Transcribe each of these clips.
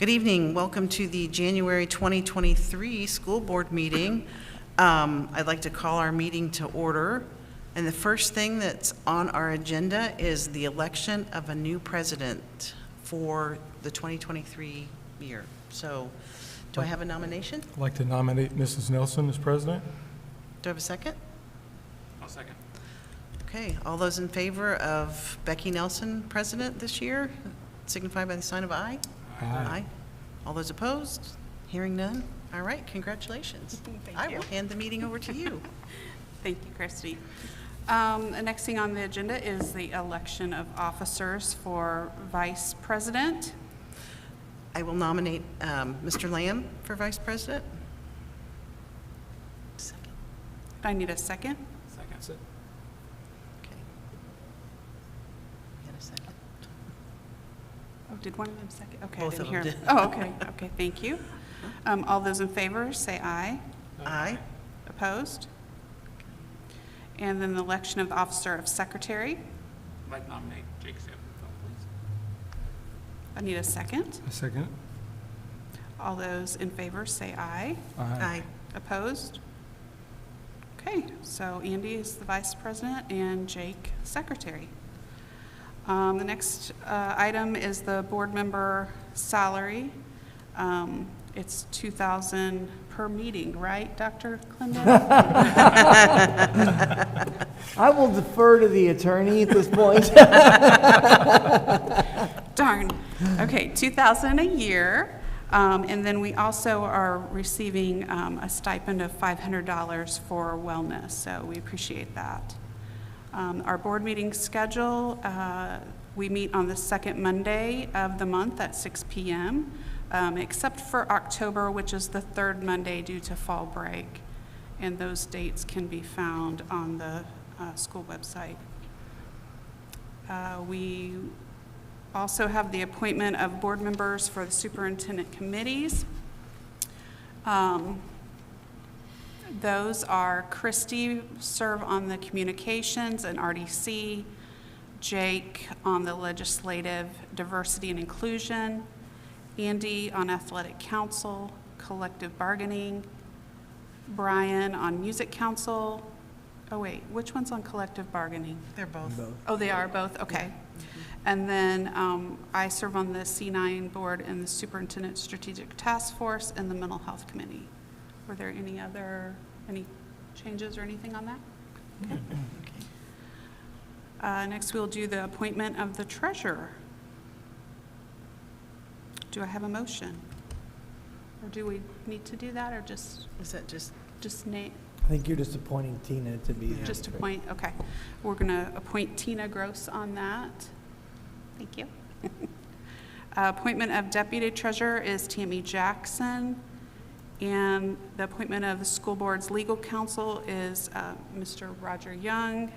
Good evening. Welcome to the January 2023 school board meeting. I'd like to call our meeting to order. And the first thing that's on our agenda is the election of a new president for the 2023 year. So do I have a nomination? I'd like to nominate Mrs. Nelson as president. Do I have a second? I'll second. Okay, all those in favor of Becky Nelson president this year, signify by the sign of aye. Aye. All those opposed? Hearing none? All right, congratulations. Thank I you. will hand the meeting over to you. Thank you, Christy. The next thing on the agenda is the election of officers for vice president. I will nominate Mr. Lamb for vice president. Second. I need a second. Second. Okay. Had a second? Oh, did one of them second? Okay, Both I didn't of hear. them did. Oh, okay, okay, thank you. All those in favor, say aye. Aye. Opposed? And then the election of the officer of secretary. I'd like to nominate Jake Sanford, please. I need a second. A second. All those in favor, say aye. Aye. Opposed? Okay, so Andy is the vice president and Jake secretary. The next item is the board member salary. It's $2,000 per meeting, right, Dr. Clendon? I will defer to the attorney at this point. Darn. Okay, $2,000 a year. And then we also are receiving a stipend of $500 for wellness, so we appreciate that. Our board meeting schedule, we meet on the second Monday of the month at 6 p.m., except for October, which is the third Monday due to fall break. And those dates can be found on the school website. We also have the appointment of board members for the superintendent committees. Those are Christy serve on the communications and RDC, Jake on the legislative diversity and inclusion, Andy on athletic council, collective bargaining, Brian on music council. Oh wait, which one's on collective bargaining? They're both. Oh, they are both, okay. And then I serve on the C9 board and the superintendent strategic task force and the mental health committee. Were there any changes or anything on that? Okay. Next, we'll do the appointment of the treasurer. Do I have a motion? Or do we need to do that, or just Is that just, name? I think you're just appointing Tina to be. Just appoint, okay. We're going to appoint Tina Gross on that. Thank you. Appointment of deputy treasurer is Tammy Jackson. And the appointment of the school board's legal counsel is Mr. Roger Young.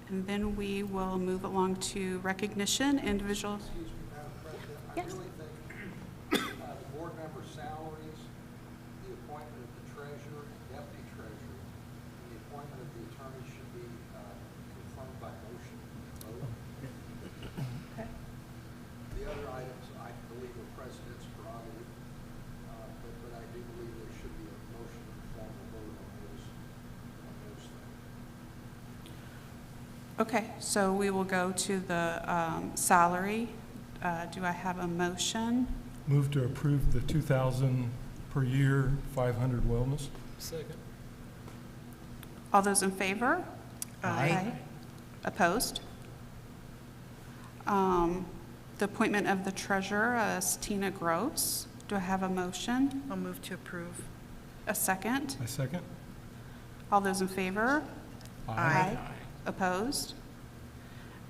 And then we will move along to recognition, individual. Excuse me, Madam President. Yes. I really think the board member salaries, the appointment of the treasurer and deputy treasurer, and the appointment of the attorney should be confirmed by motion. Okay. The other items, I believe, are president's prerogative, but I do believe there should be a motion and formal vote on those things. Okay, so we will go to the salary. Do I have a motion? Move to approve the $2,000 per year, 500 wellness. Second. All those in favor? Aye. Opposed? The appointment of the treasurer is Tina Gross. Do I have a motion? I'll move to approve. A second? I second. All those in favor? Aye. Opposed?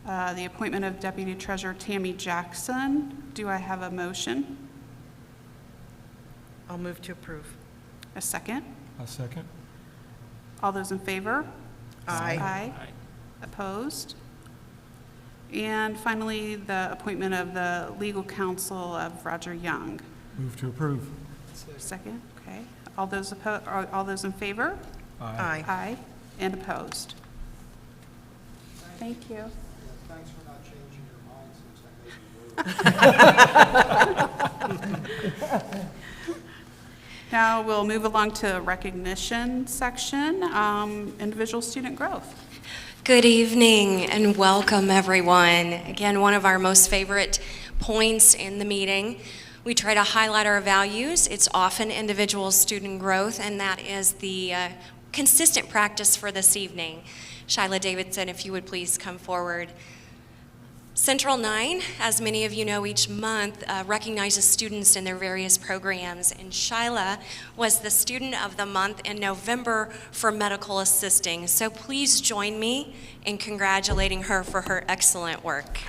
The appointment of Deputy Treasurer Tammy Jackson. Do I have a motion? I'll move to approve. A second? I second. All those in favor? Aye. Aye. Opposed? And finally, the appointment of the legal counsel of Roger Young. Move to approve. Second, okay. All those in favor? Aye. Aye. And opposed? Thank you. Yeah, thanks for not changing your mind since I made you vote. Now we'll move along to recognition section, individual student growth. Good evening and welcome, everyone. Again, one of our most favorite points in the meeting. We try to highlight our values. It's often individual student growth, and that is the consistent practice for this evening. Shyla Davidson, if you would please come forward. Central 9, as many of you know, each month recognizes students in their various programs, and Shyla was the Student of the Month in November for medical assisting. So please join me in congratulating her for her excellent work.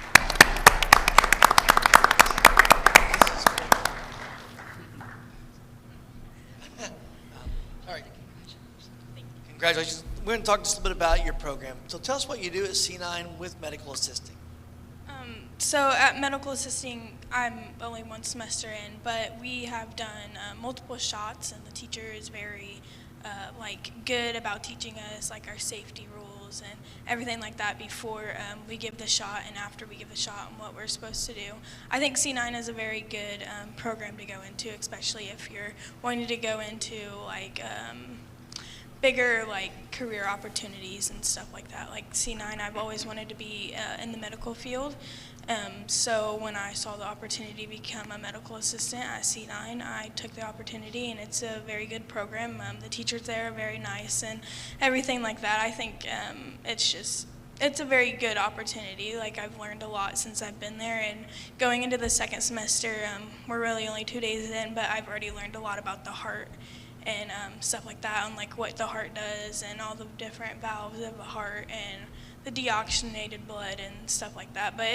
All right. Congratulations. We're going to talk just a bit about your program. So tell us what you do at C9 with medical assisting. So at medical assisting, I'm only one semester in, but we have done multiple shots, and the teacher is very good about teaching us our safety rules and everything like that before we give the shot and after we give the shot and what we're supposed to do. I think C9 is a very good program to go into, especially if you're wanting to go into bigger career opportunities and stuff like that. Like C9, I've always wanted to be in the medical field. So when I saw the opportunity to become a medical assistant at C9, I took the opportunity, and it's a very good program. The teachers there are very nice and everything like that. I think it's a very good opportunity. I've learned a lot since I've been there, and going into the second semester, we're really only 2 days in, but I've already learned a lot about the heart and stuff like that, on what the heart does and all the different valves of the heart and the deoxygenated blood and stuff like that. But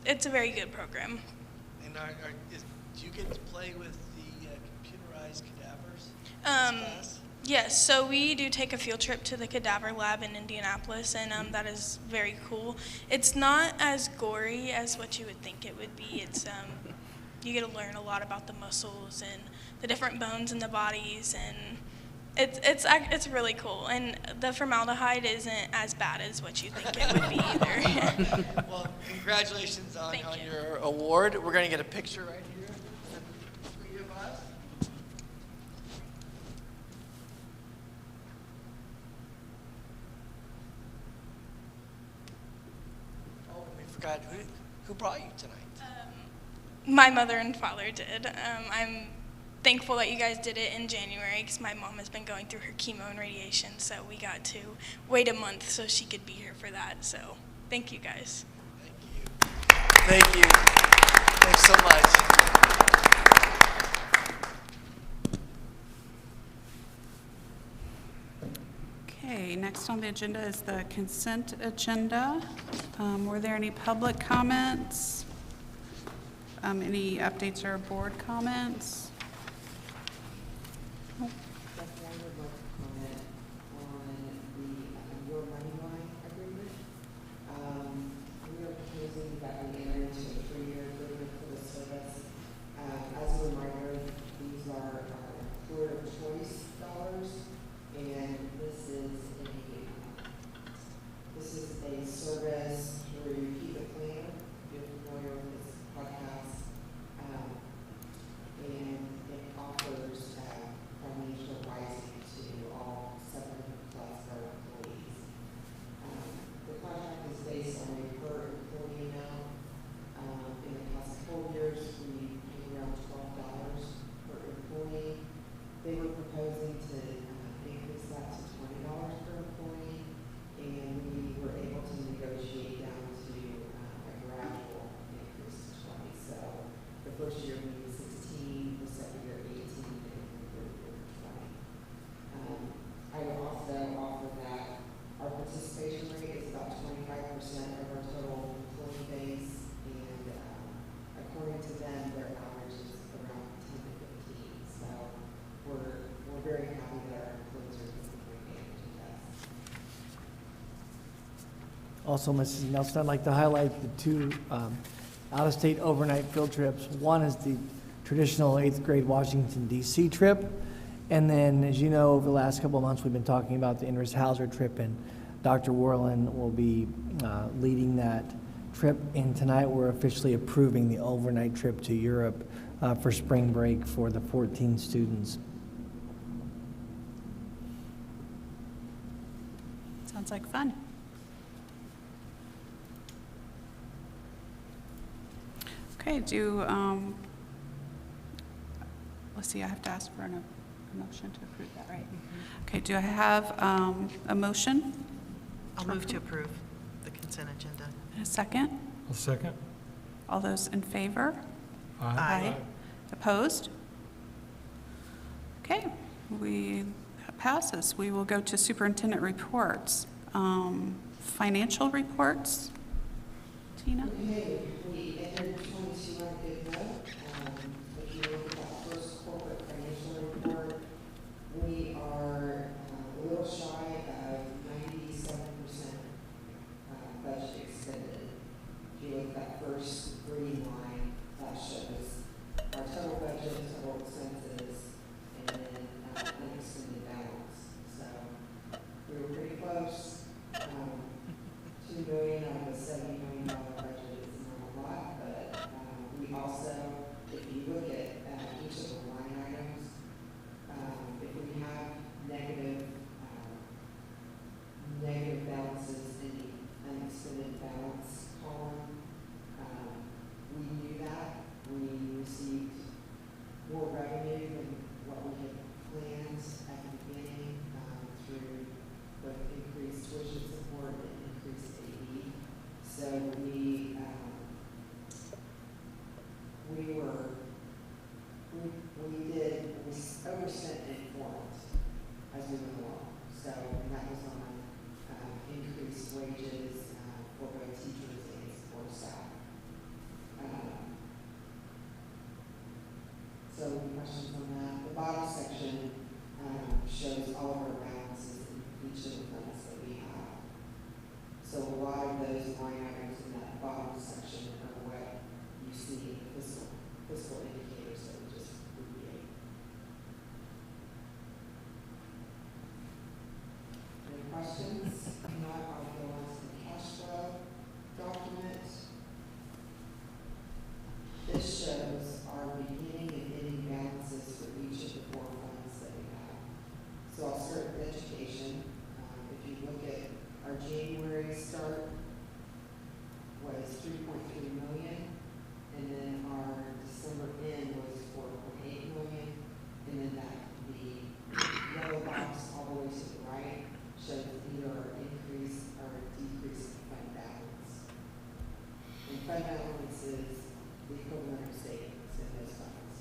it's a very good program. And do you get to play with the computerized cadavers in this class? Yes, so we do take a field trip to the cadaver lab in Indianapolis, and that is very cool. It's not as gory as what you would think it would be. It's you get to learn a lot about the muscles and the different bones in the bodies, and it's really cool. And the formaldehyde isn't as bad as what you think it would be either. Well, congratulations on Thank you. your award. We're going to get a picture right here. The three of us. Oh, we forgot. Who brought you tonight? My mother and father did. I'm thankful that you guys did it in January, because my mom has been going through her chemo and radiation, so we got to wait a month so she could be here for that. So thank you guys. Thank you. Thanks so much. Okay, next on the agenda is the consent agenda. Were there any public comments? Any updates or board comments? Yes, I would like to comment on the Your Money Line agreement. We are proposing that we enter into a 3-year agreement for the service. As a reminder, these are employer choice dollars, and this is a service where you keep a plan. If you're familiar with this podcast, and it offers financial advising to all 700+ of our employees. The contract is based on a per employee amount. In the past 4 years, we paid around $12 per employee. They were proposing to increase that to $20 per employee, and we were able to negotiate down to a gradual increase to 20. So the first year we did 16, the second year 18, and the third year 20. I would also offer that our participation rate is about 25% of our total employee base, and according to them, their average is around 10 to 15. So we're very happy that our employees are taking advantage of that. Also, Mrs. Nelson, I'd like to highlight the 2 out-of-state overnight field trips. One is the traditional 8th grade Washington, D.C. trip. And then, as you know, over the last couple of months, we've been talking about the Innes Hauser trip, and Dr. Worland will be leading that trip, and tonight we're officially approving the overnight trip to Europe for spring break for the 14 students. Sounds like fun. Okay, let's see, I have to ask for a motion to approve that, right? Okay, do I have a motion? I'll move to approve the consent agenda. And a second? I'll second. All those in favor? Aye. Opposed? Okay, that passes. We will go to superintendent reports. Financial reports? Tina? Okay, we entered 22 on a good note. If you look at that first corporate financial report, we are a little shy of 97% budget expended. If you look at that first green line, that shows our total budget, total expenses, and then unexpended balance. So we were pretty close. $2 million out of a $70 million budget is not a lot, but we also, if you look at each of the line items, if we have negative balances in the unexpended balance column, we knew that. We received more revenue than what we had planned at the beginning through both increased tuition support and increased AE. So we overspent in forms as we went along. So and that was on increased wages for both teachers and support staff. So any questions on that? The bottom section shows all of our balances in each of the funds that we have. So a lot of those line items in that bottom section are what you see in the fiscal indicators that we just reviewed. Any questions? If not, I'll go on to the cash flow document. This shows our beginning and ending balances for each of the 4 funds that we have. So I'll start with education. If you look at our January start was $3.3 million, and then our December end was $4.8 million, and then the yellow box all the way to the right shows either our increase or decrease in fund balance. And fund balance is the equivalent of savings in those funds.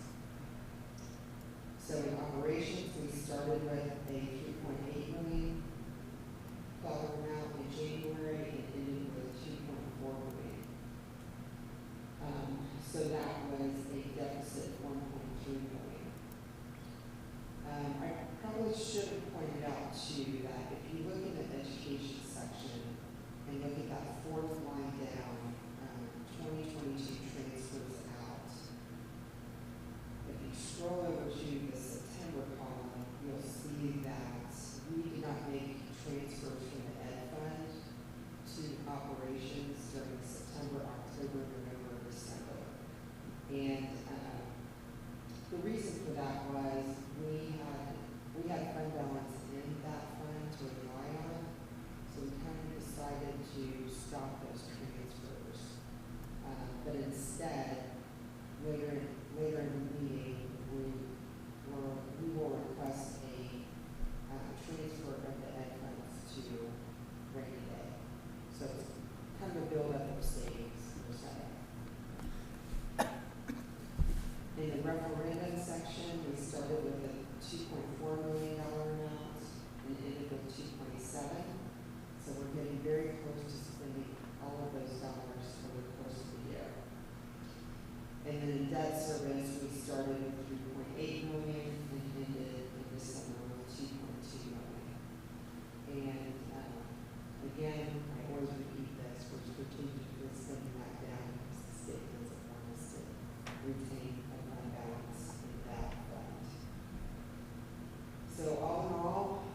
So in operations, we started with a $3.8 million amount in January and ended with $2.4 million. So that was a deficit of $1.3 million. I probably should have pointed out too that if you look in the education section and look at that 4th line down, 2022 transfers out. If you scroll over to the September column, you'll see that we did not make transfers from the Ed Fund to operations during September, October, November, December. And the reason for that was we had fund balance in that fund to rely on, so we kind of decided to stop those transfers. But instead, later in the meeting, we will request a transfer of the Ed funds to rainy day. So it's kind of a buildup of savings per se. In the referendum section, we started with a $2.4 million amount and ended with 2.7. So we're getting very close to spending all of those dollars over the course of the year. And then in debt service, we started with $3.8 million and ended in December with $2.2 million. And again, I always repeat this, we're strategically spending that down because the state doesn't want us to retain a fund balance in that fund. So all in all,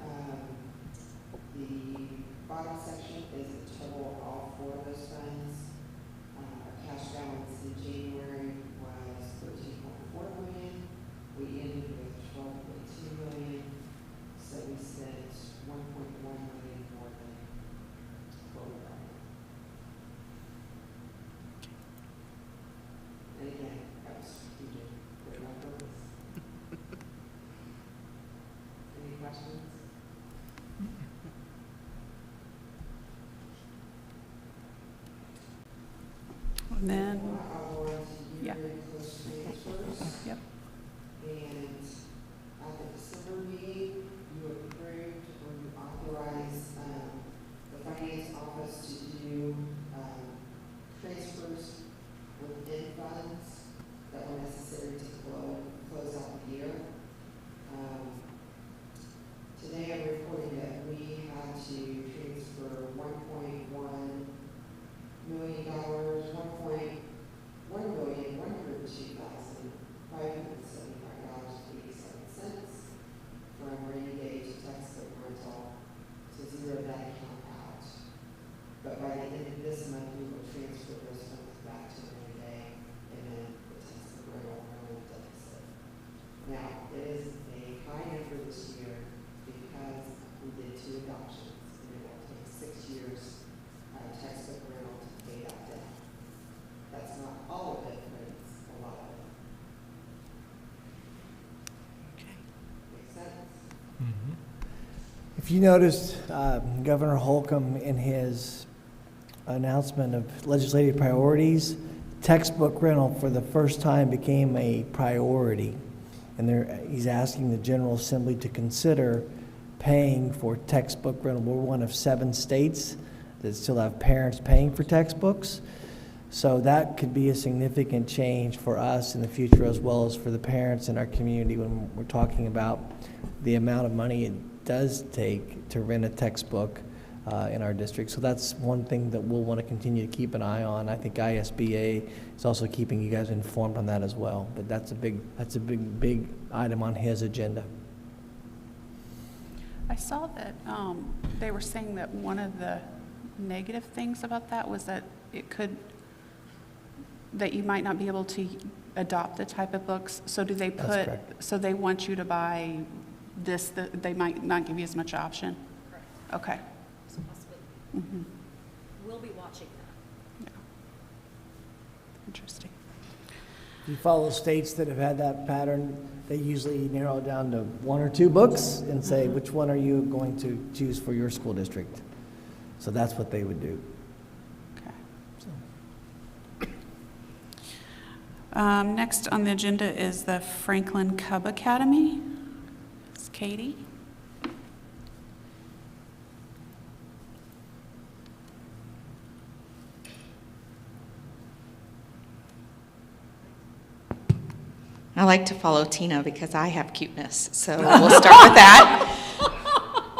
the bottom section is the total of all 4 of those funds. cash balance in January was 13.4 million. We ended with 12.2 million, so we spent 1.1 million more than what we got. And again, that was strategic, great on purpose. Any questions? And then, I want to yeah. close transfers. Yep. And at the December meeting, you approved or you authorized the finance office to do transfers within funds that were necessary to close out the year. Today I'm reporting that we had to transfer $1.1 million, $1,102,575.87 from rainy day to textbook rental to zero that account out. But by the end of this month, we will transfer those funds back to rainy day and then the textbook rental will deficit. Now, it is a high number this year because we did 2 adoptions and it will take 6 years textbook rental to pay that down. That's not all of it, but it's a lot of it. Okay. Makes sense? If you noticed, Governor Holcomb in his announcement of legislative priorities, textbook rental for the first time became a priority. And he's asking the General Assembly to consider paying for textbook rental. We're one of 7 states that still have parents paying for textbooks. So that could be a significant change for us in the future as well as for the parents in our community when we're talking about the amount of money it does take to rent a textbook in our district. So that's one thing that we'll want to continue to keep an eye on. I think ISBA is also keeping you guys informed on that as well. But that's a big item on his agenda. I saw that they were saying that one of the negative things about that was that that you might not be able to adopt the type of books. So do they That's correct. so they want you to buy this, they might not give you as much option? Correct. Okay. It's a possibility. Mm-hmm. We'll be watching that. Yeah. Interesting. If you follow states that have had that pattern, they usually narrow it down to 1 or 2 books and say, which one are you going to choose for your school district? So that's what they would do. Okay. So. Next on the agenda is the Franklin Cub Academy. It's Katie. I like to follow Tina because I have cuteness, so we'll start with that.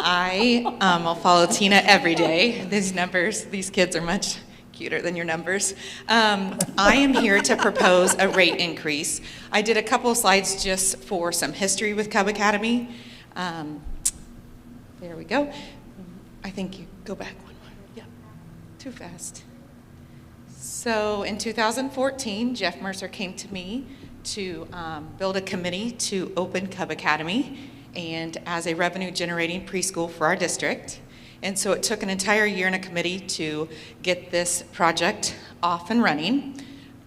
I will follow Tina every day. These kids are much cuter than your numbers. I am here to propose a rate increase. I did a couple of slides just for some history with Cub Academy. There we go. I think you go back one more. Yep, too fast. So in 2014, Jeff Mercer came to me to build a committee to open Cub Academy and as a revenue generating preschool for our district. And so it took an entire year in a committee to get this project off and running.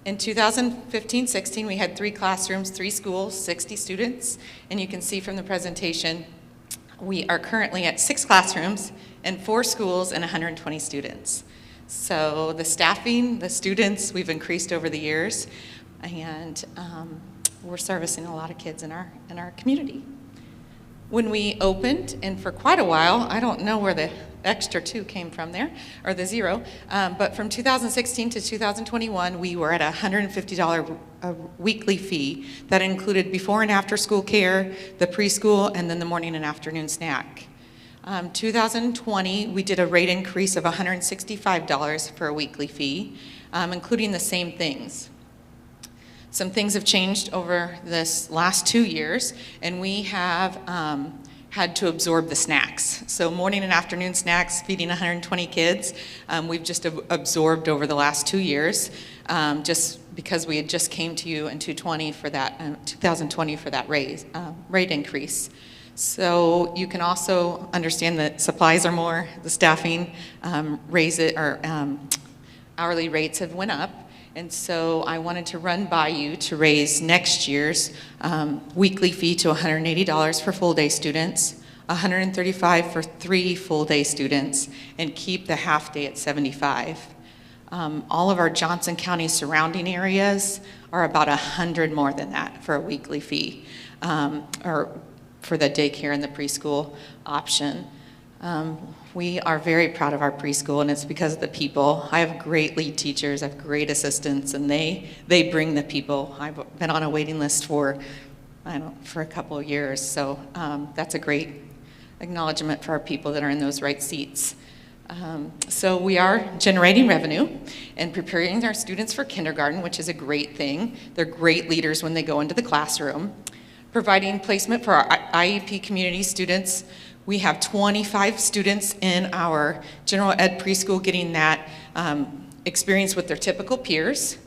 In 2015-16, we had 3 classrooms, 3 schools, 60 students. And you can see from the presentation, we are currently at 6 classrooms and 4 schools and 120 students. So the staffing, the students, we've increased over the years. And we're servicing a lot of kids in our community. When we opened, and for quite a while, I don't know where the extra 2 came from there, or the 0, but from 2016 to 2021, we were at a $150 a weekly fee that included before and after school care, the preschool, and then the morning and afternoon snack. 2020, we did a rate increase of $165 for a weekly fee, including the same things. Some things have changed over this last 2 years, and we have had to absorb the snacks. So morning and afternoon snacks, feeding 120 kids, we've just absorbed over the last 2 years, just because we had just came to you in 2020 for that rate increase. So you can also understand that supplies are more, the staffing hourly rates have went up. And so I wanted to run by you to raise next year's weekly fee to $180 for full-day students, $135 for 3 full-day students, and keep the half-day at $75. All of our Johnson County surrounding areas are about $100 more than that for a weekly fee, or for the daycare and the preschool option. We are very proud of our preschool, and it's because of the people. I have great lead teachers, I have great assistants, and they bring the people. I've been on a waiting list for a couple of years, so that's a great acknowledgement for our people that are in those right seats. So we are generating revenue and preparing our students for kindergarten, which is a great thing. They're great leaders when they go into the classroom. Providing placement for our IEP community students. We have 25 students in our general ed preschool getting that experience with their typical peers.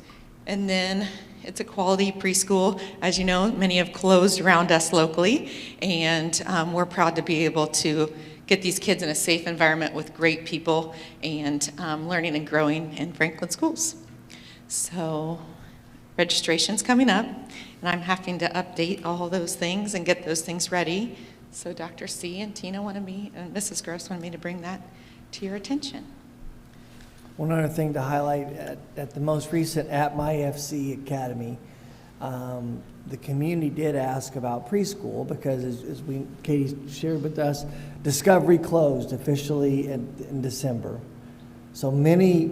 And then it's a quality preschool. As you know, many have closed around us locally, and we're proud to be able to get these kids in a safe environment with great people and learning and growing in Franklin schools. So registration's coming up, and I'm having to update all those things and get those things ready. So Dr. C and Tina wanted me, and Mrs. Gross wanted me to bring that to your attention. One other thing to highlight, at the most recent At My FC Academy, the community did ask about preschool because, as Katie shared with us, Discovery closed officially in December. So many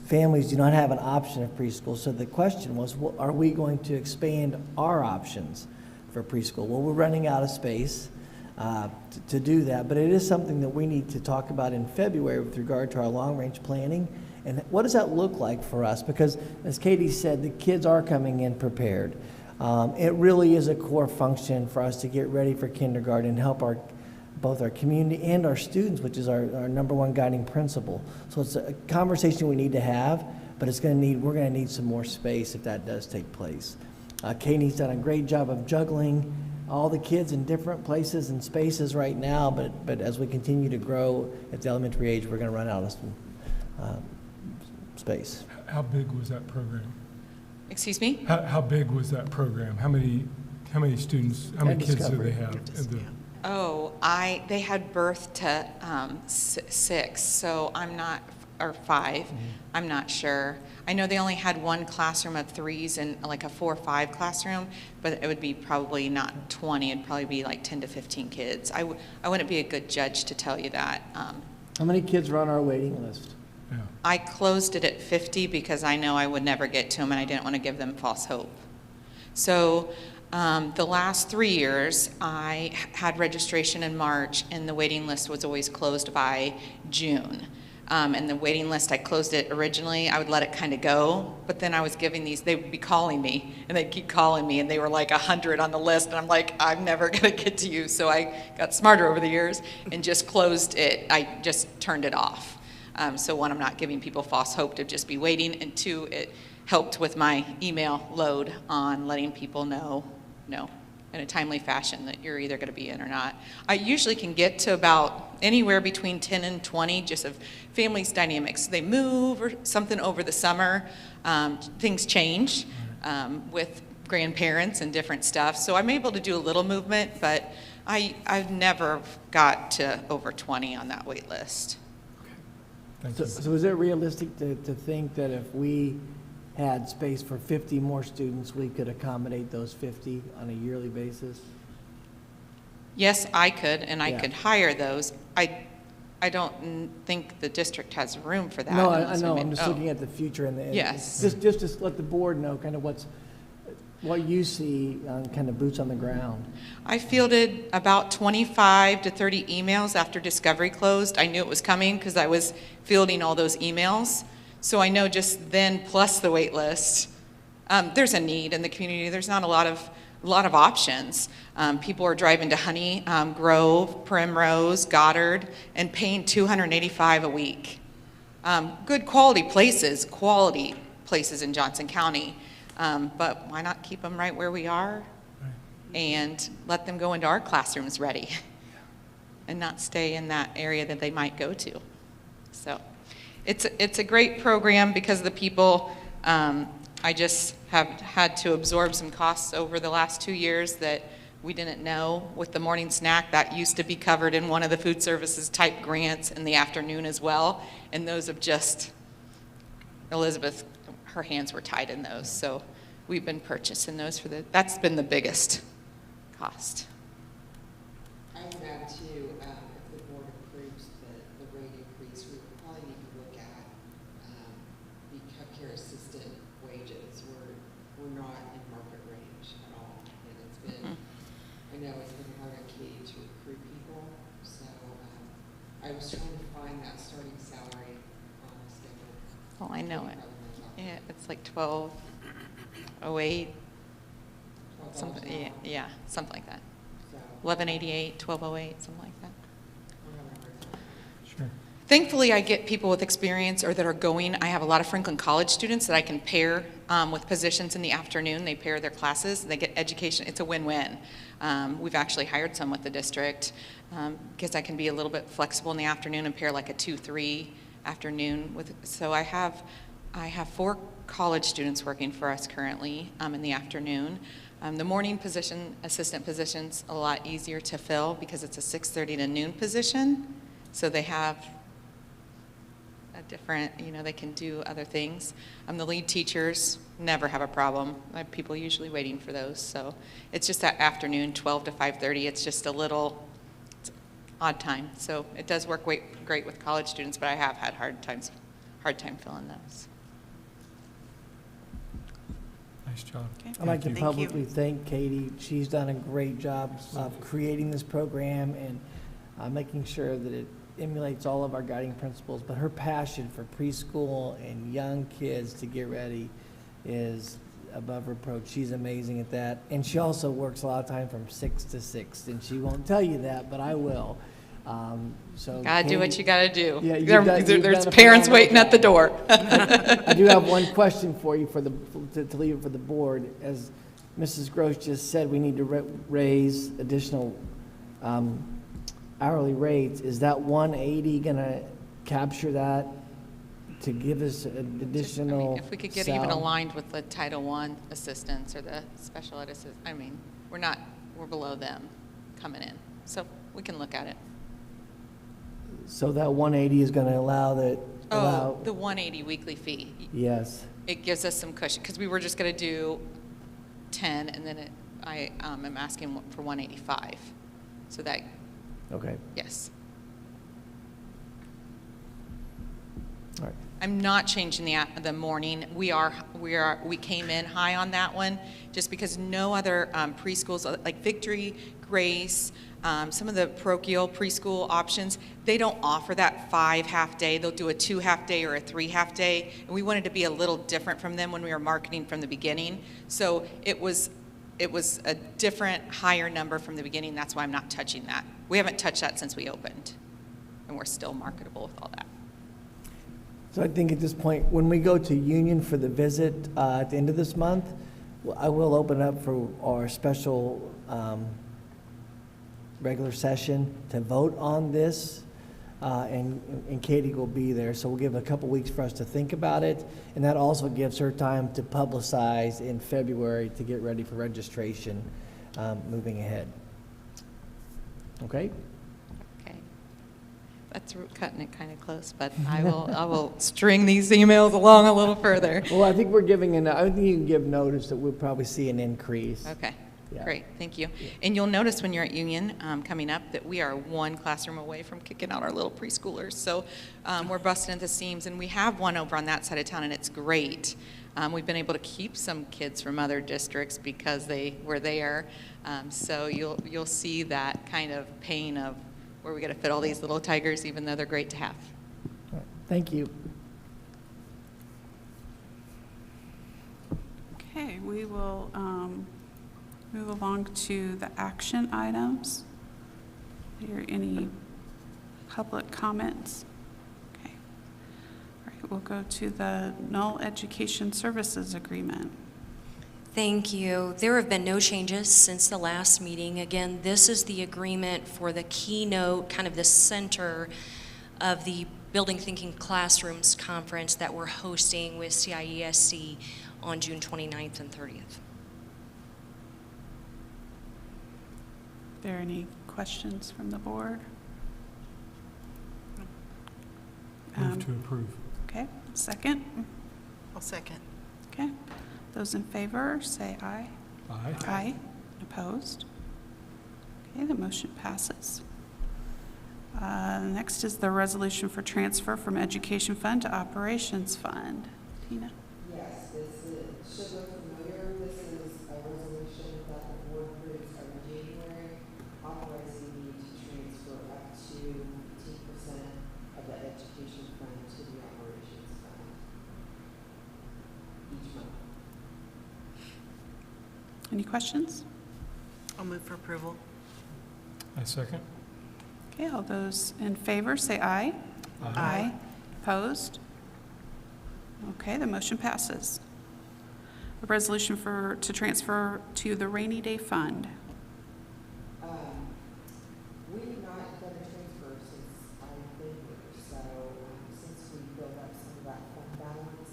families do not have an option of preschool. So the question was, are we going to expand our options for preschool? Well, we're running out of space to do that, but it is something that we need to talk about in February with regard to our long-range planning. And what does that look like for us? Because, as Katie said, the kids are coming in prepared. It really is a core function for us to get ready for kindergarten and help both our community and our students, which is our number one guiding principle. So it's a conversation we need to have, but we're going to need some more space if that does take place. Katie's done a great job of juggling all the kids in different places and spaces right now, but as we continue to grow at the elementary age, we're going to run out of some space. How big was that program? Excuse me? How big was that program? How many students, how many kids do they have? Oh, they had birth to 6, so I'm not, or 5, Mm-hmm. I'm not sure. I know they only had one classroom of 3s and like a 4 or 5 classroom, but it would be probably not 20, it'd probably be like 10 to 15 kids. I wouldn't be a good judge to tell you that. How many kids are on our waiting list? Yeah. I closed it at 50 because I know I would never get to them and I didn't want to give them false hope. So the last 3 years, I had registration in March and the waiting list was always closed by June. And the waiting list, I closed it originally, I would let it kind of go, but then I was giving these, they would be calling me, and they'd keep calling me, and they were like 100 on the list, and I'm like, I'm never gonna get to you, so I got smarter over the years and just closed it, I just turned it off. So one, I'm not giving people false hope to just be waiting, and 2, it helped with my email load on letting people know, in a timely fashion that you're either going to be in or not. I usually can get to about anywhere between 10 and 20 just of families' dynamics. They move or something over the summer. Things change with grandparents and different stuff. So I'm able to do a little movement, but I've never got to over 20 on that wait list. Thank you. So is it realistic to think that if we had space for 50 more students, we could accommodate those 50 on a yearly basis? Yes, I could, and I Yeah. could hire those. I don't think the district has room for that. No, I unless we know, made- I'm just oh. looking at the future and Yes. just to let the board know kind of what you see on kind of boots on the ground. I fielded about 25 to 30 emails after Discovery closed. I knew it was coming because I was fielding all those emails. So I know just then, plus the wait list, there's a need in the community. There's not a lot of a lot of options. People are driving to Honey Grove, Primrose, Goddard, and paying $285 a week. Good quality places in Johnson County, but why not keep them right where we are and let them go into our classrooms ready and not stay in that area that they might go to. So it's a great program because of the people. I just have had to absorb some costs over the last 2 years that we didn't know. With the morning snack, that used to be covered in one of the food services type grants in the afternoon as well. And those have just, Elizabeth, her hands were tied in those. So we've been purchasing those that's been the biggest cost. I would add too, if the board approves the rate increase, we would probably need to look at the healthcare assistant wages. We're not in market range at all, and it's been, I know it's been hard on Katie to recruit people, so I was trying to find that starting salary on the schedule. Oh, I know it. Yeah, it's like 1208, something, yeah, something like that. 1188, 1208, something like that. Sure. Thankfully, I get people with experience or that are going. I have a lot of Franklin College students that I can pair with positions in the afternoon. They pair their classes. They get education. It's a win-win. We've actually hired some with the district because I can be a little bit flexible in the afternoon and pair like a 2-3 afternoon with. So I have 4 college students working for us currently in the afternoon. The morning position, assistant position's a lot easier to fill because it's a 6:30 to noon position. So they have a different, they can do other things. The lead teachers never have a problem. I have people usually waiting for those. So it's just that afternoon, 12 to 5:30. It's just a little odd time. So it does work great with college students, but I have had hard time filling those. Nice job. I'd like to Thank you. publicly thank Katie. She's done a great job of creating this program and making sure that it emulates all of our guiding principles. But her passion for preschool and young kids to get ready is above reproach. She's amazing at that. And she also works a lot of time from 6 to 6. And she won't tell you that, but I will. So Gotta do what Katie- you gotta do. Yeah, you've There's done a parents phenomenal waiting at the job. door. I do have one question for you to leave it for the board. As Mrs. Gross just said, we need to raise additional hourly rates. Is that 180 going to capture that to give us an additional If we could get even sal- aligned with the Title I assistants or the special ed assistants, we're below them coming in. So we can look at it. So that 180 is going to allow that, Oh, the 180 weekly fee. yes. It gives us some cushion, because we were just going to do 10, and then I am asking for 185. So that, Okay, yes. all right. I'm not changing the morning. We came in high on that one, just because no other preschools, like Victory, Grace, some of the parochial preschool options, they don't offer that 5 half-day. They'll do a 2 half-day or a 3 half-day. And we wanted to be a little different from them when we were marketing from the beginning. So it was a different, higher number from the beginning. That's why I'm not touching that. We haven't touched that since we opened, and we're still marketable with all that. So I think at this point, when we go to Union for the visit at the end of this month, I will open up for our special regular session to vote on this, and Katie will be there. So we'll give a couple weeks for us to think about it, and that also gives her time to publicize in February to get ready for registration moving ahead. Okay? Okay. That's cutting it kind of close, but I will string these emails along a little further. Well, I think I think you can give notice that we'll probably see an increase. Okay, Yeah. great, thank you. And you'll notice when you're at Union coming up that we are one classroom away from kicking out our little preschoolers. So we're busting at the seams, and we have one over on that side of town, and it's great. We've been able to keep some kids from other districts because they were there. So you'll see that kind of pain of where we got to fit all these little tigers, even though they're great to have. All right. Thank you. Okay, we will Move along to the action items. Are there any public comments? Okay. All right, we'll go to the Null Education Services Agreement. Thank you. There have been no changes since the last meeting. Again, this is the agreement for the keynote, kind of the center of the Building Thinking Classrooms conference that we're hosting with CIESC on June 29th and 30th. Are there any questions from the board? Move to approve. Okay, second? I'll second. Okay. Those in favor, say aye. Aye. Aye. Opposed? Okay, the motion passes. Next is the resolution for transfer from Education Fund to Operations Fund. Tina? Yes, this should look familiar. This is a resolution that the board approved in January, authorizing me to transfer up to 15% of the education fund to the operations fund each month. Any questions? I'll move for approval. I second. Okay, all those in favor, say aye. Aye. Opposed? Okay, the motion passes. A resolution to transfer to the Rainy Day Fund. We've not done a transfer since I've been here, so since we built up some of that fund balance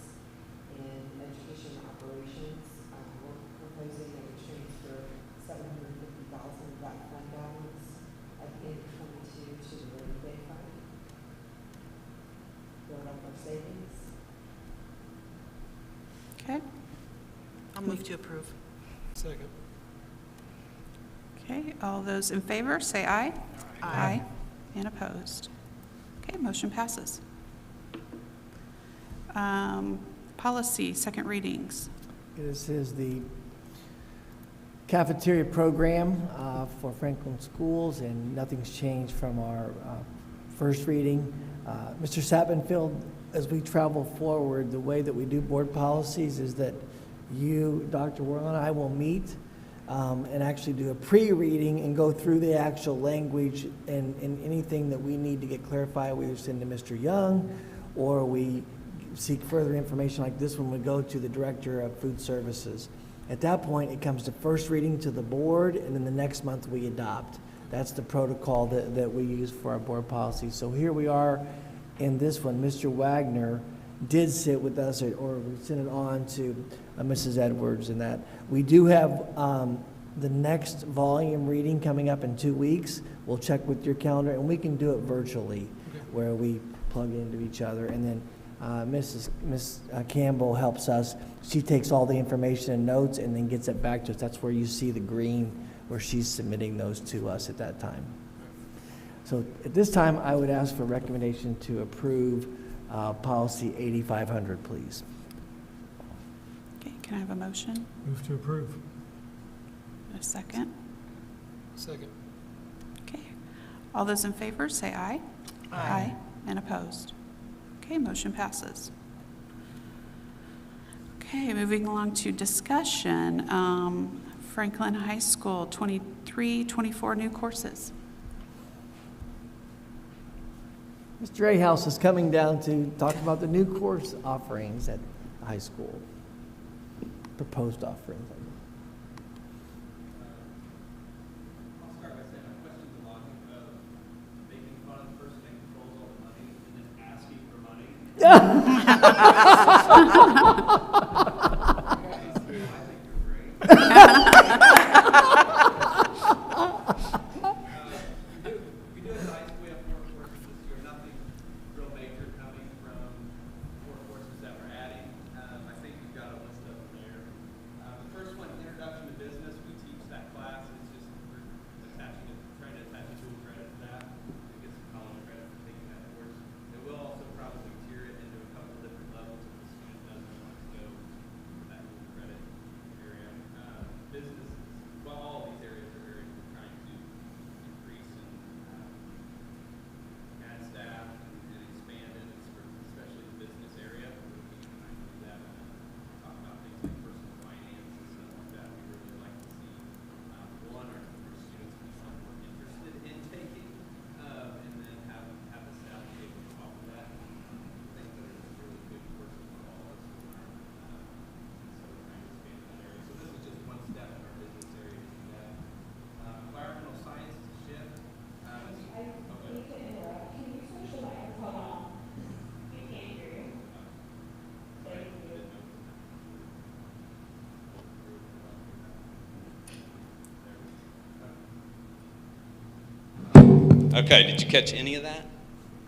in education operations, we're proposing that we transfer $750,000 of that fund balance at the end of '22 to the rainy day fund. Build up our savings. Okay? I'll move to approve. Second. Okay, all those in favor, say aye. Aye. And opposed? Okay, motion passes. Policy, second readings. This is the cafeteria program for Franklin Schools, and nothing's changed from our first reading. Mr. Sappenfield, as we travel forward, the way that we do board policies is that you, Dr. Worrell, and I will meet and actually do a pre-reading and go through the actual language and anything that we need to get clarified, we either send to Mr. Young or we seek further information like this when we go to the Director of Food Services. At that point, it comes to first reading to the board, and then the next month we adopt. That's the protocol that we use for our board policy. So here we are in this one. Mr. Wagner did sit with us, or we sent it on to Mrs. Edwards, and that. We do have the next volume reading coming up in 2 weeks. We'll check with your calendar, and we can do it virtually, where we plug into each other. And then Miss Campbell helps us. She takes all the information and notes and then gets it back to us. That's where you see the green, where she's submitting those to us at that time. So at this time, I would ask for recommendation to approve policy 8500, please. Okay, can I have a motion? Move to approve. A second? Second. Okay. All those in favor, say aye. Aye. And opposed? Okay, motion passes. Okay, moving along to discussion. Franklin High School, 24 new courses. Mr. Ahaus is coming down to talk about the new course offerings at the high school, proposed offerings. I'll start by saying I question the logic of making fun of the person that controls all the money and then asking for money. I think you're great. We do have high school, we have 4 courses this year, nothing real major coming from 4 courses that we're adding. I think we've got a list of them there. The first one, Introduction to Business, we teach that class. It's just we're trying to attach a dual credit to that to get some college credit for taking that course. It will also probably tier it into a couple different levels if the student doesn't want to go Okay, did you catch any of that,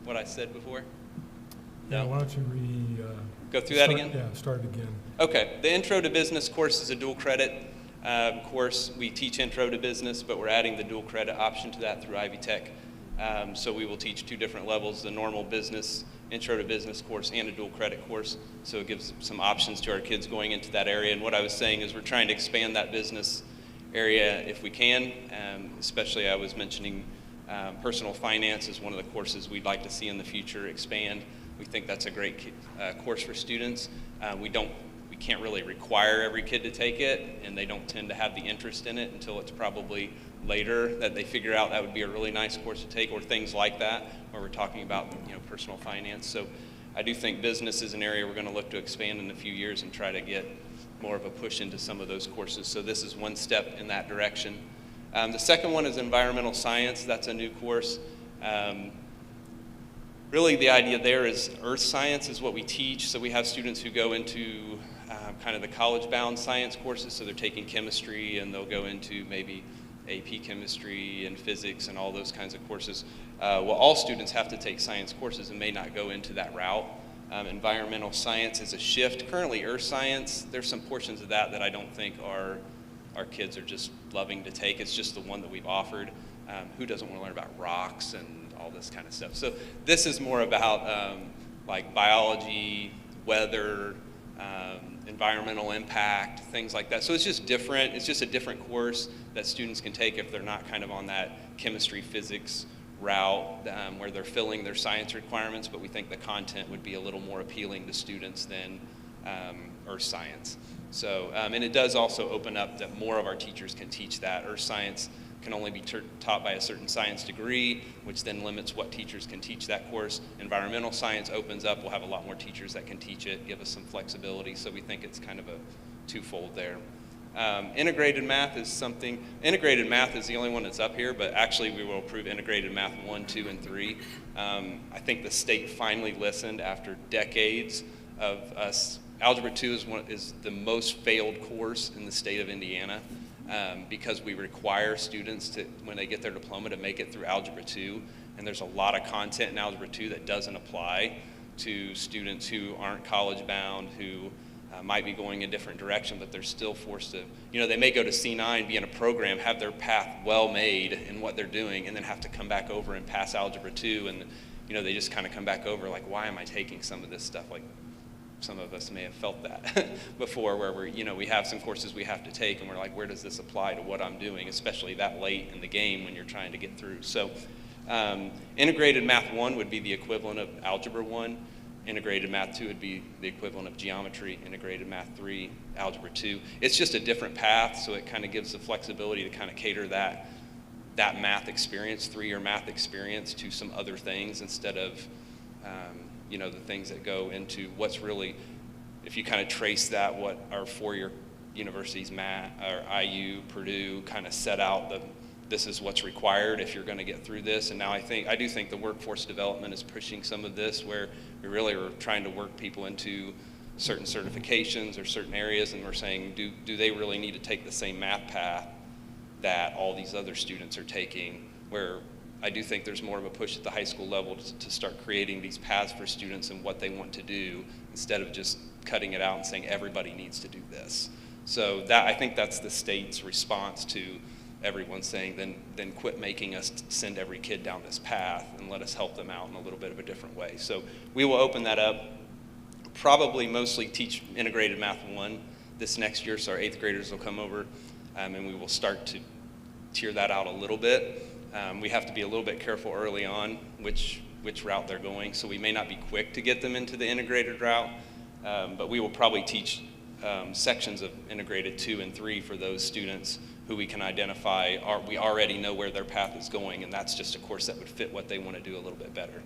what I said before? Yeah, No? why don't you Go through that start- again? Yeah, start again. Okay, the Intro to Business course is a dual credit course. We teach Intro to Business, but we're adding the dual credit option to that through Ivy Tech. So we will teach 2 different levels, the normal business, Intro to Business course, and a dual credit course. So it gives some options to our kids going into that area. And what I was saying is we're trying to expand that business area if we can, especially I was mentioning personal finance is one of the courses we'd like to see in the future expand. We think that's a great course for students. We can't really require every kid to take it, and they don't tend to have the interest in it until it's probably later that they figure out that would be a really nice course to take, or things like that, where we're talking about personal finance. So I do think business is an area we're going to look to expand in a few years and try to get more of a push into some of those courses. So this is one step in that direction. The second one is environmental science. That's a new course. Really the idea there is earth science is what we teach. So we have students who go into kind of the college-bound science courses. So they're taking chemistry and they'll go into maybe AP chemistry and physics and all those kinds of courses. Well, all students have to take science courses and may not go into that route. Environmental science is a shift. Currently earth science, there's some portions of that I don't think our kids are just loving to take. It's just the one that we've offered. Who doesn't want to learn about rocks and all this kind of stuff? So this is more about like biology, weather, environmental impact, things like that. So it's just different. It's just a different course that students can take if they're not kind of on that chemistry, physics route where they're filling their science requirements, but we think the content would be a little more appealing to students than earth science. So, and it does also open up that more of our teachers can teach that. Earth science can only be taught by a certain science degree, which then limits what teachers can teach that course. Environmental science opens up. We'll have a lot more teachers that can teach it, give us some flexibility. So we think it's kind of a twofold there. Integrated math is the only one that's up here, but actually we will approve integrated math 1, 2, and 3. I think the state finally listened after decades of us. Algebra 2 is the most failed course in the state of Indiana because we require students to, when they get their diploma, to make it through Algebra 2, and there's a lot of content in Algebra 2 that doesn't apply to students who aren't college bound, who might be going a different direction, but they're still forced to, they may go to C9, be in a program, have their path well made in what they're doing, and then have to come back over and pass Algebra 2, and they just kind of come back over like, why am I taking some of this stuff? Like, some of us may have felt that before, where we have some courses we have to take, and we're like, where does this apply to what I'm doing, especially that late in the game when you're trying to get through. So integrated math 1 would be the equivalent of algebra 1. Integrated math 2 would be the equivalent of geometry. Integrated math 3, algebra 2. It's just a different path, so it kind of gives the flexibility to kind of cater that math experience, 3-year math experience, to some other things instead of the things that go into what's really, if you kind of trace that, what our 4-year universities, Matt, or IU, Purdue, kind of set out this is what's required if you're going to get through this. And now I do think the workforce development is pushing some of this, where we really are trying to work people into certain certifications or certain areas, and we're saying, do they really need to take the same math path that all these other students are taking, where I do think there's more of a push at the high school level to start creating these paths for students and what they want to do, instead of just cutting it out and saying everybody needs to do this. So I think that's the state's response to everyone saying, then quit making us send every kid down this path and let us help them out in a little bit of a different way. So we will open that up, probably mostly teach integrated math 1 this next year, so our 8th graders will come over and we will start to tier that out a little bit. We have to be a little bit careful early on which route they're going, so we may not be quick to get them into the integrated route, but we will probably teach sections of integrated 2 and 3 for those students who we can identify, we already know where their path is going, and that's just a course that would fit what they want to do a little bit better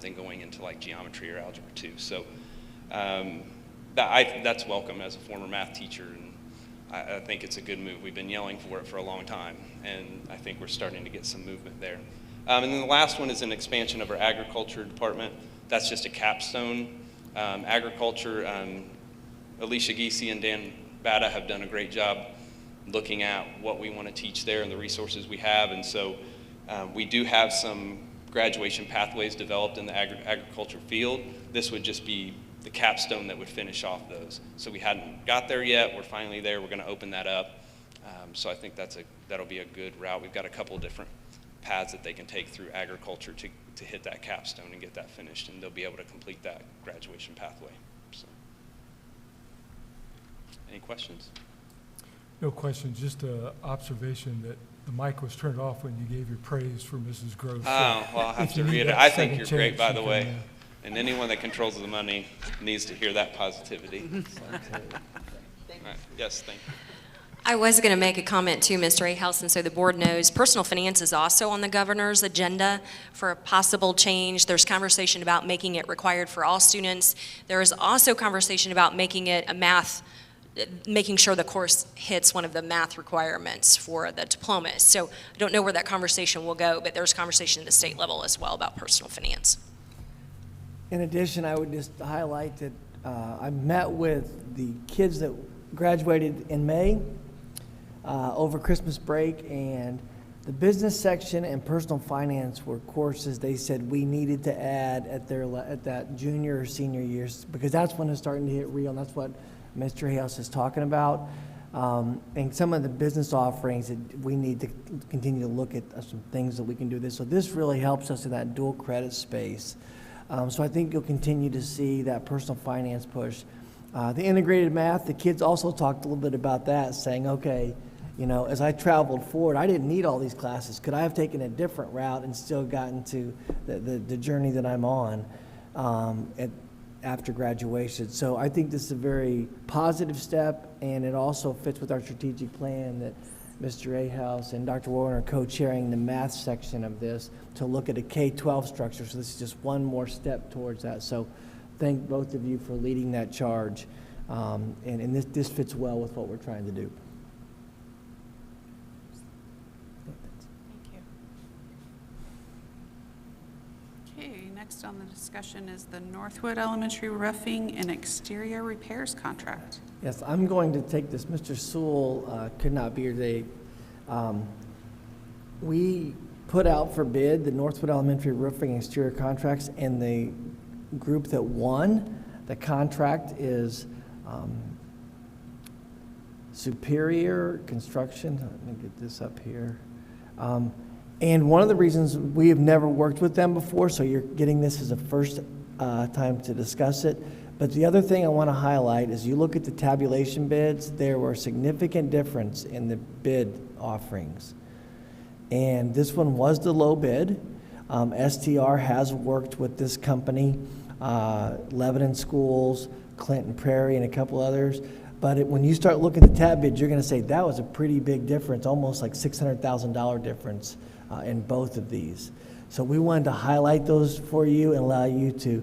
than going into like geometry or algebra 2. So that's welcome as a former math teacher, and I think it's a good move. We've been yelling for it for a long time, and I think we're starting to get some movement there. And then the last one is an expansion of our agriculture department. That's just a capstone. Agriculture, Alicia Giese and Dan Bada have done a great job looking at what we want to teach there and the resources we have, and so We do have some graduation pathways developed in the agriculture field. This would just be the capstone that would finish off those. So we hadn't got there yet. We're finally there. We're going to open that up. So I think that'll be a good route. We've got a couple of different paths that they can take through agriculture to hit that capstone and get that finished, and they'll be able to complete that graduation pathway. So, any questions? No questions, just an observation that the mic was turned off when you gave your praise for Mrs. Gross. Oh, well, I'll have to read it. I think you're great, by the way. And anyone that controls the money needs to hear that positivity. All right. Yes, thank you. I was going to make a comment too, Mr. Ahouse, and so the board knows personal finance is also on the governor's agenda for a possible change. There's conversation about making it required for all students. There is also conversation about making it making sure the course hits one of the math requirements for the diplomas. So I don't know where that conversation will go, but there's conversation at the state level as well about personal finance. In addition, I would just highlight that I met with the kids that graduated in May over Christmas break, and the business section and personal finance were courses they said we needed to add at that junior or senior years, because that's when it's starting to hit real, and that's what Mr. Hayhouse is talking about. And some of the business offerings that we need to continue to look at some things that we can do this. So this really helps us in that dual credit space. So I think you'll continue to see that personal finance push. The integrated math, the kids also talked a little bit about that, saying, okay, you know, as I traveled forward, I didn't need all these classes. Could I have taken a different route and still gotten to the journey that I'm on after graduation? So I think this is a very positive step, and it also fits with our strategic plan that Mr. Ahouse and Dr. Warren are co-chairing the math section of this to look at a K-12 structure. So this is just one more step towards that. So thank both of you for leading that charge. And this fits well with what we're trying to do. Okay, next on the discussion is the Northwood Elementary roofing and exterior repairs contract. Yes, I'm going to take this. Mr. Sewell could not be here today. We put out for bid the Northwood Elementary roofing and exterior contracts, and the group that won the contract is Superior Construction. Let me get this up here. And one of the reasons we have never worked with them before, so you're getting this as a first time to discuss it. But the other thing I want to highlight is you look at the tabulation bids, there were significant difference in the bid offerings. And this one was the low bid. STR has worked with this company, Lebanon Schools, Clinton Prairie, and a couple others. But when you start looking at the tab bids, you're going to say that was a pretty big difference, almost like $600,000 difference in both of these. So we wanted to highlight those for you and allow you to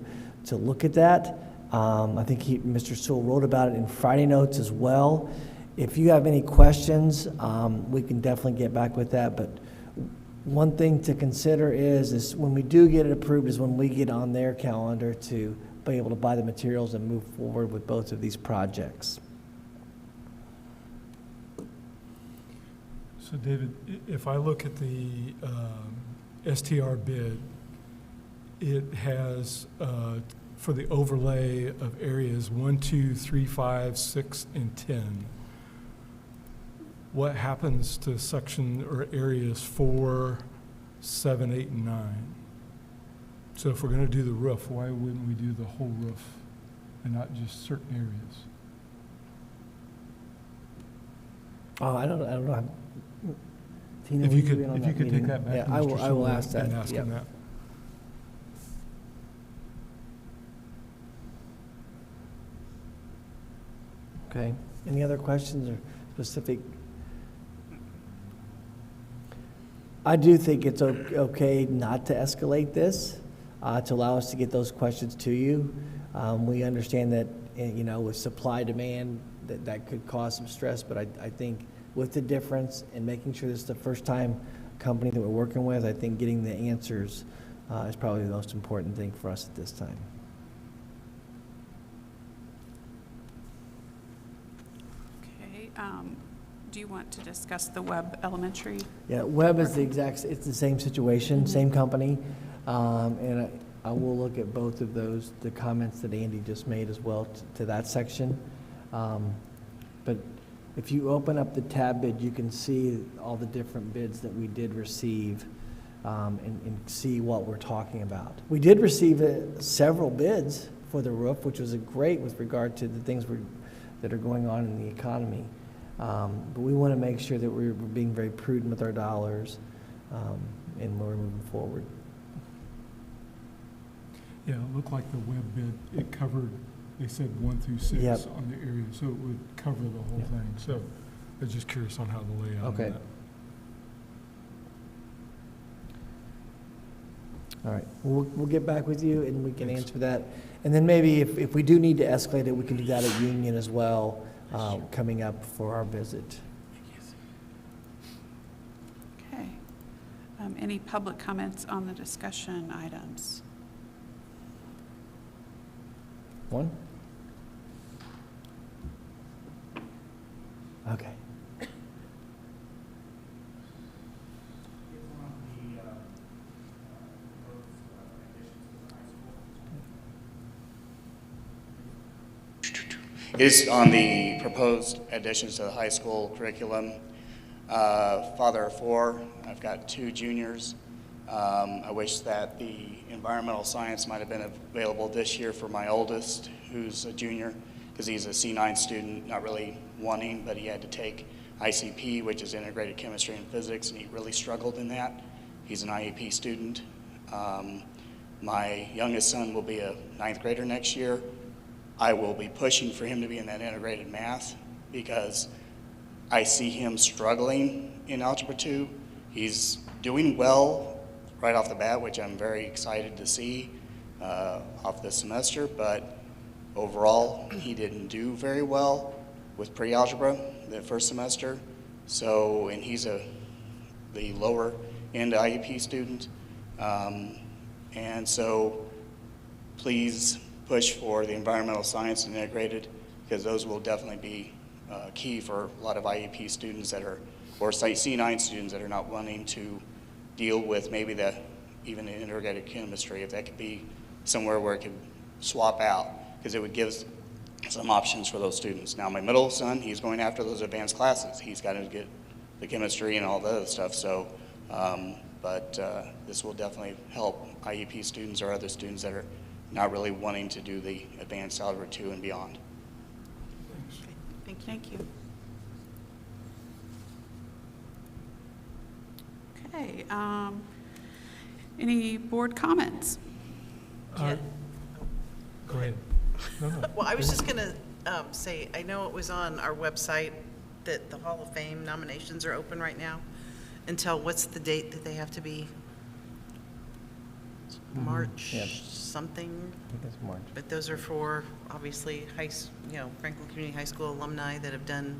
look at that. I think Mr. Sewell wrote about it in Friday notes as well. If you have any questions, we can definitely get back with that. But one thing to consider is when we do get it approved is when we get on their calendar to be able to buy the materials and move forward with both of these projects. So David, if I look at the STR bid, it has for the overlay of areas 1, 2, 3, 5, 6, and 10. What happens to section or areas 4, 7, 8, and 9? So if we're going to do the roof, why wouldn't we do the whole roof and not just certain areas? I don't know. Tina, If will you could, be on if you could meeting? take that back Yeah, to I Mr. will Sewell ask that. and ask him Yep. that. Okay. Any other questions or specific? I do think it's okay not to escalate this, to allow us to get those questions to you. We understand that, you know, with supply demand, that could cause some stress, but I think with the difference and making sure this is the first time company that we're working with, I think getting the answers is probably the most important thing for us at this time. Okay, Do you want to discuss the Webb Elementary? Yeah, Webb is it's the same situation, same company. And I will look at both of those, the comments that Andy just made as well to that section. But if you open up the tab bid, you can see all the different bids that we did receive, and see what we're talking about. We did receive several bids for the roof, which was great with regard to the things that are going on in the economy. But we want to make sure that we're being very prudent with our dollars, and we're moving forward. Yeah, it looked like the web bid, it covered, they said 1 through 6 Yep. on the area, so it would cover the whole Yep. thing. So I was just curious on how the layout of Okay. that. All right, we'll get back with you and we can Thanks. answer that. And then maybe if we do need to escalate it, we can do that at Union as well, coming up for our visit. Okay. Any public comments on the discussion items? One? Okay. Is on the proposed additions to the high school curriculum. Father of 4, I've got 2 juniors. I wish that the environmental science might have been available this year for my oldest, who's a junior, because he's a C9 student, not really wanting, but he had to take ICP, which is integrated chemistry and physics, and he really struggled in that. He's an IEP student. My youngest son will be a 9th grader next year. I will be pushing for him to be in that integrated math because I see him struggling in Algebra 2. He's doing well right off the bat, which I'm very excited to see off this semester, but overall, he didn't do very well with pre-algebra the first semester. So, and he's the lower end IEP student. And so please push for the environmental science and integrated, because those will definitely be key for a lot of IEP students that are, or C9 students that are not wanting to deal with maybe even the integrated chemistry, if that could be somewhere where it could swap out, because it would give some options for those students. Now, my middle son, he's going after those advanced classes. He's got to get the chemistry and all the other stuff. So, but this will definitely help IEP students or other students that are not really wanting to do the advanced algebra 2 and beyond. Thank you. Okay, any board comments? Go ahead. No. Well, I was just going to say, I know it was on our website that the Hall of Fame nominations are open right now until, what's the date that they have to be? March Yep. something? I think it's March. But those are for, obviously, Franklin Community High School alumni that have done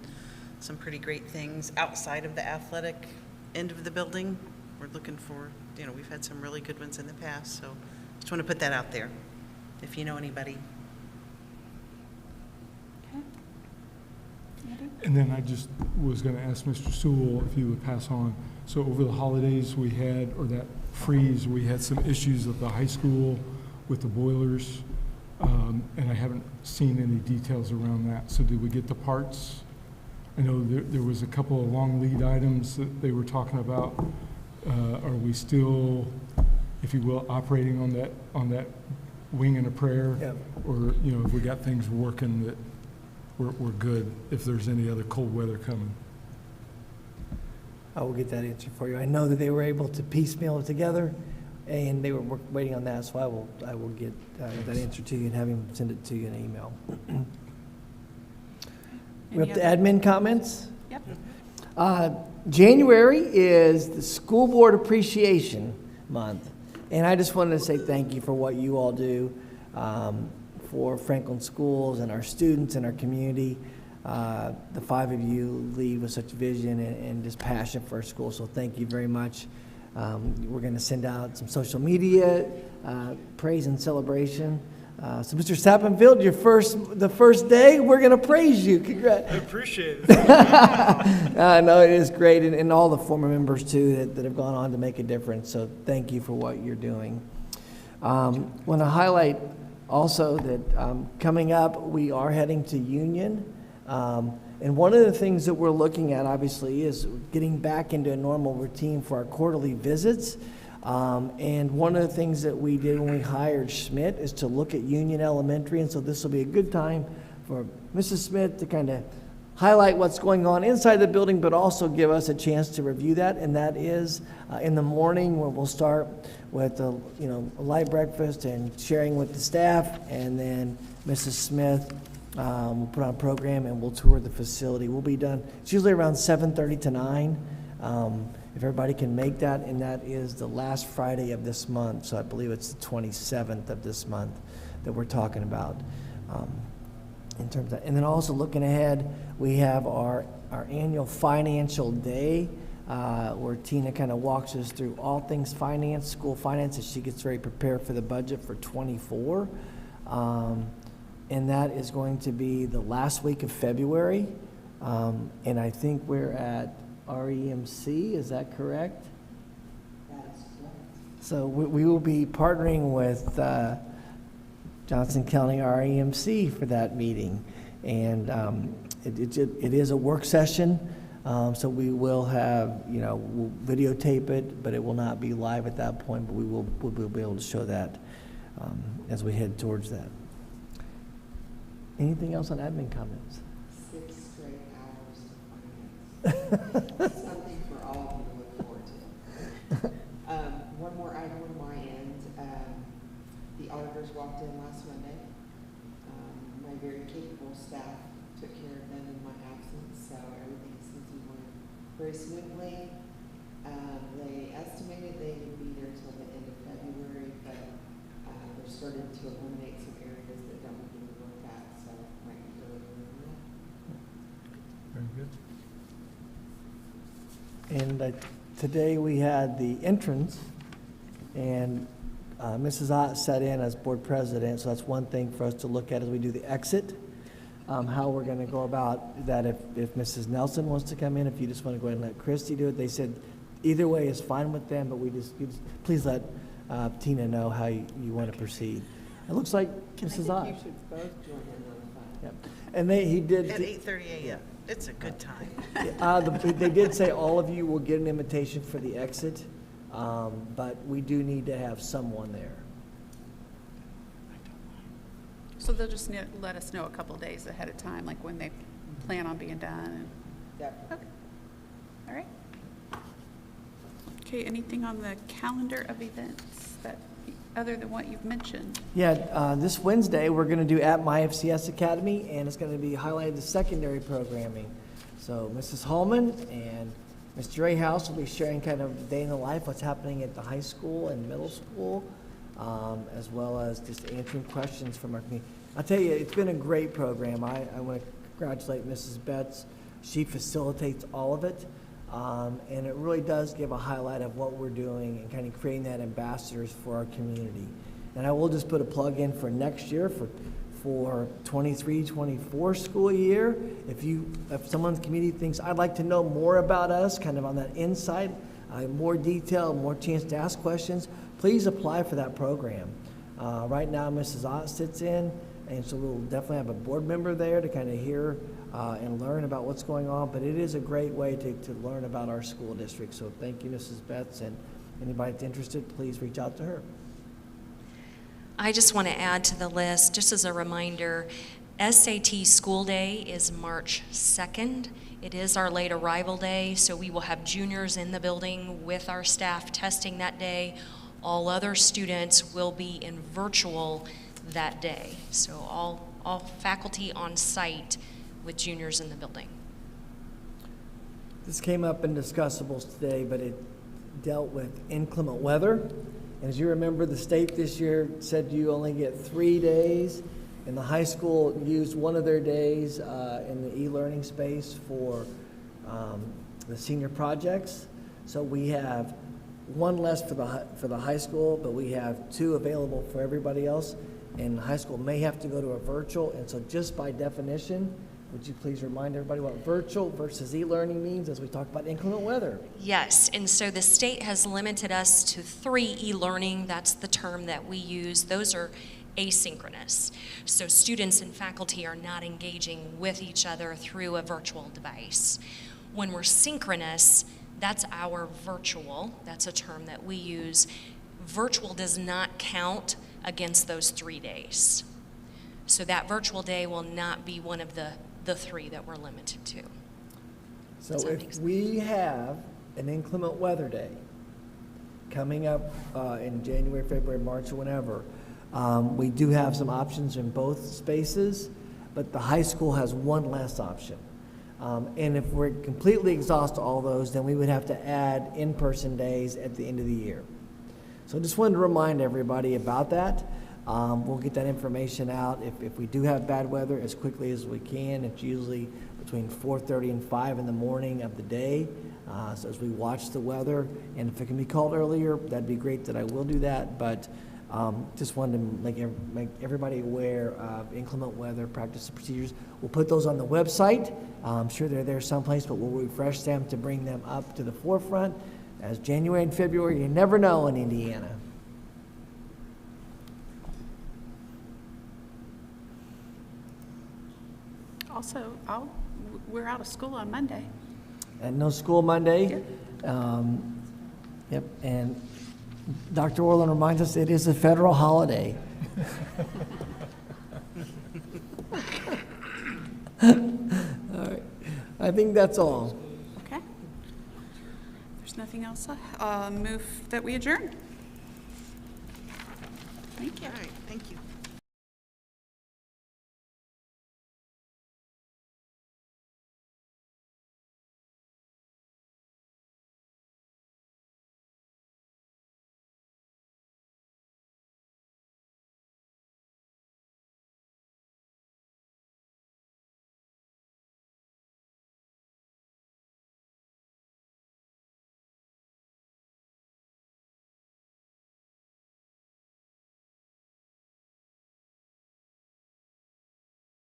some pretty great things outside of the athletic end of the building. We're looking for, we've had some really good ones in the past, so just want to put that out there, if you know anybody. Okay. Andy? And then I just was going to ask Mr. Sewell if he would pass on. So over the holidays we had, or that freeze, we had some issues at the high school with the boilers, and I haven't seen any details around that. So did we get the parts? I know there was a couple of long lead items that they were talking about. Are we still, if you will, operating on that wing and a prayer? Yep. Or, if we got things working that we're good if there's any other cold weather coming? I will get that answer for you. I know that they were able to piecemeal it together, and they were waiting on that, so I will get that answer to you and have him send it to you in an email. We have the admin comments. Yep. January is the School Board Appreciation Month, and I just wanted to say thank you for what you all do for Franklin Schools and our students and our community. The 5 of you lead with such vision and just passion for our school, so thank you very much. We're going to send out some social media praise and celebration So Mr. Sappenfield, the first day, we're going to praise you. Congrats. I appreciate it. No, it is great, and all the former members too that have gone on to make a difference. So thank you for what you're doing. Want to highlight also that coming up, we are heading to Union. And one of the things that we're looking at, obviously, is getting back into a normal routine for our quarterly visits. And one of the things that we did when we hired Schmidt is to look at Union Elementary. And so this will be a good time for Mrs. Smith to kind of highlight what's going on inside the building, but also give us a chance to review that. And that is in the morning, where we'll start with a light breakfast and sharing with the staff. And then Mrs. Smith will put on a program and we'll tour the facility. We'll be done. It's usually around 7:30 to 9. If everybody can make that, and that is the last Friday of this month, so I believe it's the 27th of this month that we're talking about in terms of. And then also looking ahead, we have our annual financial day where Tina kind of walks us through all things finance, school finance, as she gets very prepared for the budget for '24. And that is going to be the last week of February. And I think we're at REMC, is that correct? That's correct. So we will be partnering with Johnson County REMC for that meeting. And it is a work session, so we will have, we'll videotape it, but it will not be live at that point, but we'll be able to show that as we head towards that. Anything else on admin comments? 6 straight hours of finance. Something for all of you to look forward to. One more item on my end. The auditors walked in last Monday. My very capable staff took care of them in my absence, so everything seems to be going very smoothly. They estimated they would be there till the end of February, but they're starting to eliminate some areas that don't need to be looked at, so might be earlier than that. Very good. And today we had the entrance, and Mrs. Ott sat in as board president, so that's one thing for us to look at as we do the exit. How we're going to go about that if Mrs. Nelson wants to come in, if you just want to go ahead and let Christy do it. They said either way is fine with them, but you just please let Tina know how you want to proceed. It looks like Mrs. Ott. I think you should both join in on the fun. Yep. And he did. At 8:30 a.m. It's a good time. They did say all of you will get an invitation for the exit, but we do need to have someone there. So they'll just let us know a couple days ahead of time, like when they plan on being done. Yep. Okay. All right. Okay, anything on the calendar of events that, other than what you've mentioned? Yeah, this Wednesday, we're going to do at My FCS Academy, and it's going to be highlighted the secondary programming. So Mrs. Holman and Mr. Rayhouse will be sharing kind of day in the life, what's happening at the high school and middle school, as well as just answering questions from our community. I'll tell you, it's been a great program. I want to congratulate Mrs. Betts. She facilitates all of it, and it really does give a highlight of what we're doing and kind of creating that ambassadors for our community. And I will just put a plug in for next year for 23-24 school year. If someone in the community thinks, I'd like to know more about us, kind of on that inside, more detail, more chance to ask questions, please apply for that program. Right now, Mrs. Ott sits in, and so we'll definitely have a board member there to kind of hear and learn about what's going on, but it is a great way to learn about our school district. So thank you, Mrs. Betts, and anybody that's interested, please reach out to her. I just want to add to the list, just as a reminder, SAT School Day is March 2nd. It is our late arrival day, so we will have juniors in the building with our staff testing that day. All other students will be in virtual that day. So all faculty on site with juniors in the building. This came up in discussables today, but it dealt with inclement weather. And as you remember, the state this year said you only get 3 days, and the high school used one of their days in the e-learning space for the senior projects. So we have one less for the high school, but we have 2 available for everybody else. and high school may have to go to a virtual, and so just by definition, would you please remind everybody what virtual versus e-learning means as we talk about inclement weather? Yes, and so the state has limited us to 3 e-learning. That's the term that we use. Those are asynchronous. So students and faculty are not engaging with each other through a virtual device. When we're synchronous, that's our virtual. That's a term that we use. Virtual does not count against those 3 days. So that virtual day will not be one of the 3 that we're limited to. So if we have an inclement weather day coming up in January, February, March, or whenever, we do have some options in both spaces, but the high school has one less option. And if we're completely exhaust all those, then we would have to add in-person days at the end of the year. So I just wanted to remind everybody about that. We'll get that information out if we do have bad weather as quickly as we can. It's usually between 4:30 and 5 in the morning of the day. So as we watch the weather, and if it can be called earlier, that'd be great that I will do that. But just wanted to make everybody aware of inclement weather practice and procedures. We'll put those on the website. I'm sure they're there someplace, but we'll refresh them to bring them up to the forefront. As January and February, you never know in Indiana. Also, we're out of school on Monday. And no school Monday. Yep, and Dr. Orland reminds us it is a federal holiday. All right, I think that's all. Okay. There's nothing else. Move that we adjourn. Thank you. All right, thank you.